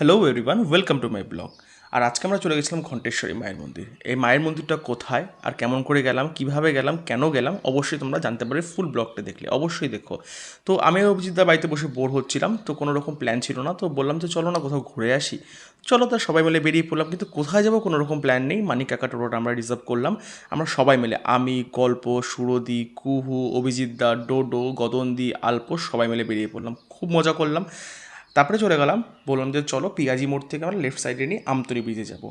Hello everyone, welcome to my blog. আর আজকে আমরা চলে গেছিলাম ঘণ্টেশ্বরী মায়ের মন্দির। এই মায়ের মন্দিরটা কোথায় আর কেমন করে গেলাম, কিভাবে গেলাম, কেন গেলাম, অবশ্যই তোমরা জানতে পারবে ফুল ব্লগটা দেখলে। অবশ্যই দেখো। তো আমি অভিজিৎদার বাড়িতে বসে বোর হচ্ছিলাম, তো কোনো রকম প্ল্যান ছিল না, তো বললাম যে চলো না কোথাও ঘুরে আসি। চলো, তার সবাই মিলে বেরিয়ে পড়লাম, কিন্তু কোথায় যাবো কোনো রকম প্ল্যান নেই। মানিক কাকা টোটোটা আমরা রিজার্ভ করলাম। আমরা সবাই মিলে, আমি, গল্প, সুরদি, কুহু, অভিজিৎদা, ডোডো, গদনদি, আলপোষ সবাই মিলে বেরিয়ে পড়লাম। খুব মজা করলাম। তারপরে চলে গেলাম, বললাম যে চলো পিয়াজি মোড় থেকে আমরা লেফট সাইডে নিয়ে আমতলী ব্রিজে যাব।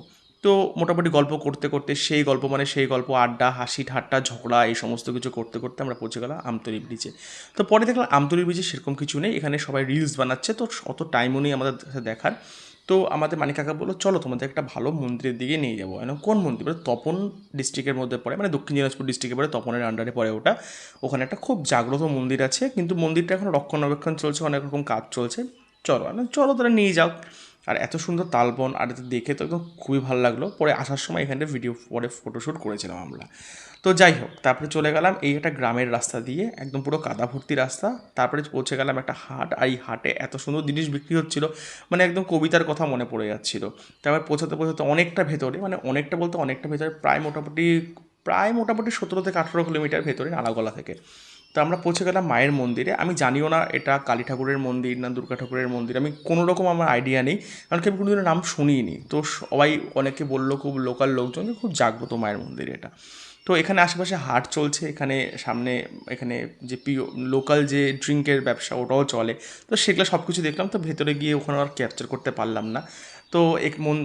তো মোটামুটি গল্প করতে করতে সেই গল্প আড্ডা, হাসি ঠাট্টা, ঝগড়া, এই সমস্ত কিছু করতে করতে আমরা পৌঁছে গেলাম আমতলী ব্রিজে। তো পরে দেখলাম আমতলী ব্রিজে সেরকম কিছু নেই, এখানে সবাই রিলস বানাচ্ছে, তো অত টাইমও নেই আমাদের দেখার। তো আমাদের মানিক কাকা বললো চলো তোমাদের একটা ভালো মন্দিরের দিকে নিয়ে যাবো। কোন মন্দির? বলে তপন ডিস্ট্রিক্টের মধ্যে পড়ে, মানে দক্ষিণ দিনাজপুর ডিস্ট্রিক্টে পড়ে, তপনের আন্ডারে পড়ে ওটা। ওখানে একটা খুব জাগ্রত মন্দির আছে, কিন্তু মন্দিরটা এখন রক্ষণাবেক্ষণ চলছে, অনেক রকম কাজ চলছে। চলো চলো তারা নিয়ে যাও। আর এত সুন্দর তালবন, আর এতে দেখে তো একদম খুবই ভালো লাগলো। পরে আসার সময় এখানে ভিডিও, পরে ফটোশ্যুট করেছিলাম আমরা। তো যাই হোক, তারপরে চলে গেলাম এই একটা গ্রামের রাস্তা দিয়ে, একদম পুরো কাদা ভর্তি রাস্তা। তারপরে পৌঁছে গেলাম একটা হাট, আর এই হাটে এত সুন্দর জিনিস বিক্রি হচ্ছিলো, মানে একদম কবিতার কথা মনে পড়ে যাচ্ছিলো। তারপর পৌঁছাতে পৌঁছাতে অনেকটা ভেতরে, মানে অনেকটা বলতে অনেকটা ভেতরে, প্রায় মোটামুটি 17 থেকে 18 কিলোমিটার ভেতরে নালাগোলা থেকে। তো আমরা পৌঁছে গেলাম মায়ের মন্দিরে। আমি জানিও না এটা কালী ঠাকুরের মন্দির না দুর্গা ঠাকুরের মন্দির, আমি কোনো রকম আমার আইডিয়া নেই, কারণ কি আমি কোনোদিনও নাম শুনিনি। তো সবাই, অনেকে বললো, খুব লোকাল লোকজন, যে খুব জাগ্রত মায়ের মন্দির এটা। তো এখানে আশেপাশে হাট চলছে, এখানে সামনে এখানে যে লোকাল যে ড্রিঙ্কের ব্যবসা ওটাও চলে। তো সেগুলো সব কিছু দেখলাম। তো ভেতরে গিয়ে ওখানে আর ক্যাপচার করতে পারলাম না। তো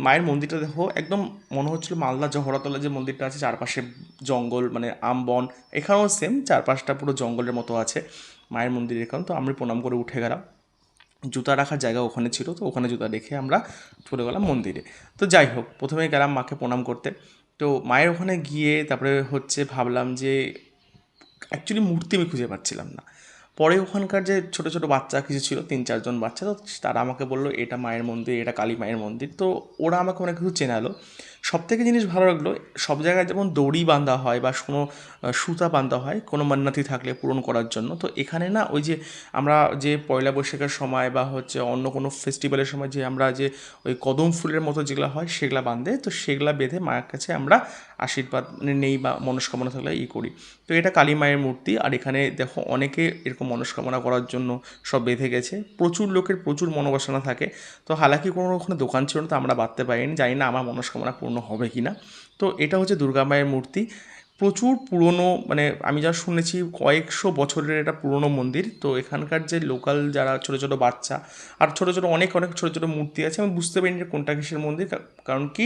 মায়ের মন্দিরটা দেখো, একদম মনে হচ্ছিলো মালদা জহরতলা যে মন্দিরটা আছে, চারপাশে জঙ্গল, মানে আমবন। এখানেও সেম, চারপাশটা পুরো জঙ্গলের মতো আছে মায়ের মন্দির এখানে। তো আমি প্রণাম করে উঠে গেলাম। জুতা রাখার জায়গা ওখানে ছিল, তো ওখানে জুতা রেখে আমরা চলে গেলাম মন্দিরে। তো যাই হোক, প্রথমে গেলাম মাকে প্রণাম করতে। তো মায়ের ওখানে গিয়ে তারপরে ভাবলাম যে অ্যাকচুয়ালি মূর্তি আমি খুঁজে পাচ্ছিলাম না। পরে ওখানকার যে ছোটো ছোটো বাচ্চা কিছু ছিল, 3-4 জন বাচ্চা, তো তারা আমাকে বললো এটা মায়ের মন্দির, এটা কালী মায়ের মন্দির। তো ওরা আমাকে অনেক কিছু চেনালো। সবথেকে জিনিস ভালো লাগলো, সব জায়গায় যেমন দড়ি বাঁধা হয় বা কোনো সুতা বাঁধা হয় কোনো মান্নাতি থাকলে পূরণ করার জন্য, তো এখানে না ওই যে আমরা যে পয়লা বৈশাখের সময় বা অন্য কোনো ফেস্টিভ্যালের সময় যে আমরা যে ওই কদম ফুলের মতো যেগুলো হয় সেগুলো বাঁধে, তো সেগুলো বেঁধে মায়ের কাছে আমরা আশীর্বাদ নেই বা মনস্কামনা থাকলে করি। তো এটা কালী মায়ের মূর্তি। আর এখানে দেখো অনেকে এরকম মনস্কামনা করার জন্য সব বেঁধে গেছে, প্রচুর লোকের প্রচুর মনোবাসনা থাকে। তো হালাকি কোনো ওখানে দোকান ছিল না, তো আমরা বাঁধতে পারিনি, জানি না আমার মনস্কামনা পূর্ণ হবে কি না। তো এটা হচ্ছে দুর্গা মায়ের মূর্তি, প্রচুর পুরনো, মানে আমি যা শুনেছি কয়েকশো বছরের এটা পুরনো মন্দির। তো এখানকার যে লোকাল যারা ছোটো ছোটো বাচ্চা, আর ছোটো ছোটো অনেক অনেক ছোটো ছোটো মূর্তি আছে, আমি বুঝতে পারিনি যে কোনটা কিসের মন্দির, কারণ কি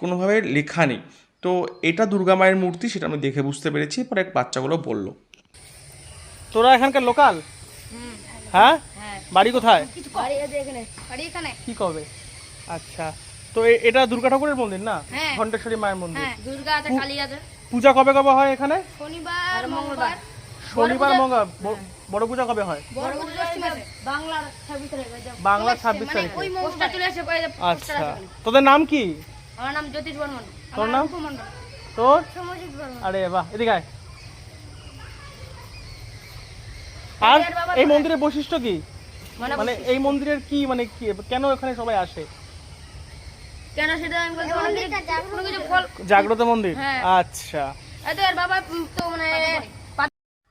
কোনোভাবে লেখা নেই। তো এটা দুর্গা মায়ের মূর্তি, সেটা আমি দেখে বুঝতে পেরেছি, পরে এক বাচ্চাগুলো বললো। তোরা এখানকার লোকাল? হ্যাঁ, বাড়ি কোথায়? কি করবে? আচ্ছা, তো এটা দুর্গা ঠাকুরের মন্দির না? ঘণ্টেশ্বরী মায়ের মন্দির। দুর্গা আছে, কালী আছে। পূজা কবে কবে হয় এখানে? শনিবার মঙ্গলবার। শনিবার মঙ্গলবার। বড় পূজা কবে হয়? বাংলার 26 তারিখে। বাংলার 26 তারিখে। ওই পোস্টার চলে আসে। আচ্ছা, তোদের নাম কি? আমার নাম জ্যোতিষ বর্মন। তোর নাম? তোর? সমজিৎ বর্মন। আরে বাহ, এদিকে আয়। আর এই মন্দিরের বৈশিষ্ট্য কি? মানে এই মন্দিরের কি, মানে কি, কেন এখানে সবাই আসে? কেন সেটা আমি বলতে পারবো না। জাগ্রত মন্দির। আচ্ছা, এত এর বাবা তো মানে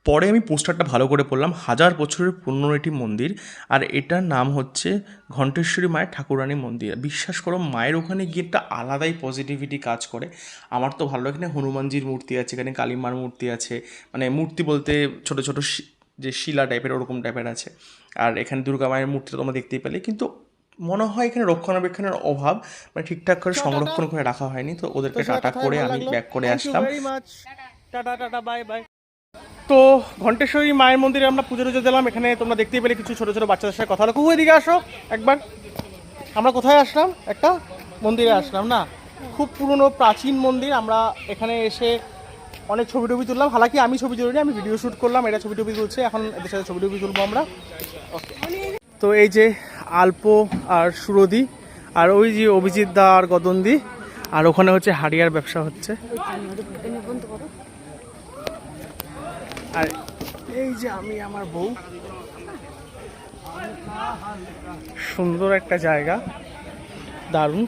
পরে আমি পোস্টারটা ভালো করে পড়লাম, 1000 বছরের পুরনো এটি মন্দির, আর এটার নাম হচ্ছে ঘণ্টেশ্বরী মায়ের ঠাকুরানী মন্দির। বিশ্বাস করো, মায়ের ওখানে গিয়ে একটা আলাদাই পজিটিভিটি কাজ করে। আমার তো ভালো, এখানে হনুমানজির মূর্তি আছে, এখানে কালী মার মূর্তি আছে, মানে মূর্তি বলতে ছোটো ছোটো যে শিলা টাইপের, ওরকম টাইপের আছে। আর এখানে দুর্গা মায়ের মূর্তিটা তোমরা দেখতেই পেলে, কিন্তু মনে হয় এখানে রক্ষণাবেক্ষণের অভাব, মানে ঠিকঠাক করে সংরক্ষণ করে রাখা হয়নি। তো ওদেরকে টাটা করে আমি ব্যাক করে আসলাম। Tata tata, bye bye. তো ঘণ্টেশ্বরী মায়ের মন্দিরে আমরা পুজো টুজো দিলাম। এখানে তোমরা দেখতেই পেলে কিছু ছোটো ছোটো বাচ্চাদের সাথে কথা হলো। কুকু এদিকে আসো একবার। আমরা কোথায় আসলাম? একটা মন্দিরে আসলাম না, খুব পুরনো প্রাচীন মন্দির। আমরা এখানে এসে অনেক ছবি টবি তুললাম, হালাকি আমি ছবি তুলিনি, আমি ভিডিও শ্যুট করলাম, এটা ছবি টবি তুলছে, এখন এদের সাথে ছবি টবি তুলবো আমরা। ওকে, তো এই যে আলপো আর সুরদি, আর ওই যে অভিজিৎ দা আর গদনদি, আর ওখানে হচ্ছে হাড়িয়ার ব্যবসা হচ্ছে। আর এই যে আমি, আমার বউ। সুন্দর একটা জায়গা, দারুণ।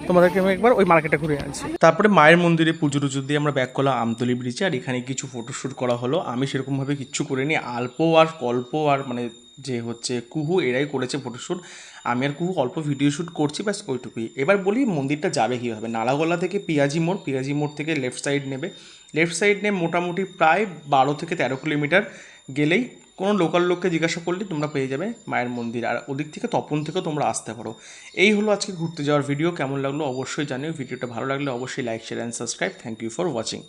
তোমাদেরকে আমি একবার ওই মার্কেটে ঘুরে আনছি। তারপরে মায়ের মন্দিরে পুজো টুজো দিয়ে আমরা ব্যাক করলাম আমতলি ব্রিজে, আর এখানে কিছু ফটোশ্যুট করা হলো। আমি সেরকমভাবে কিচ্ছু করিনি, আলপো আর কল্প আর মানে যে হচ্ছে কুহু এরাই করেছে ফটোশ্যুট। আমি আর কুহু অল্প ভিডিও শ্যুট করছি, ব্যাস ওইটুকুই। এবার বলি মন্দিরটা যাবে কীভাবে। নালাগোলা থেকে পিয়াজি মোড় থেকে লেফট সাইড নেবে। লেফট সাইড নিয়ে মোটামুটি প্রায় 12 থেকে 13 কিলোমিটার গেলেই কোনো লোকাল লোককে জিজ্ঞাসা করলে তোমরা পেয়ে যাবে মায়ের মন্দির। আর ওদিক থেকে তপন থেকেও তোমরা আসতে পারো। এই হলো আজকে ঘুরতে যাওয়ার ভিডিও। কেমন লাগলো অবশ্যই জানিও। ভিডিওটা ভালো লাগলে অবশ্যই like share and subscribe. Thank you for watching.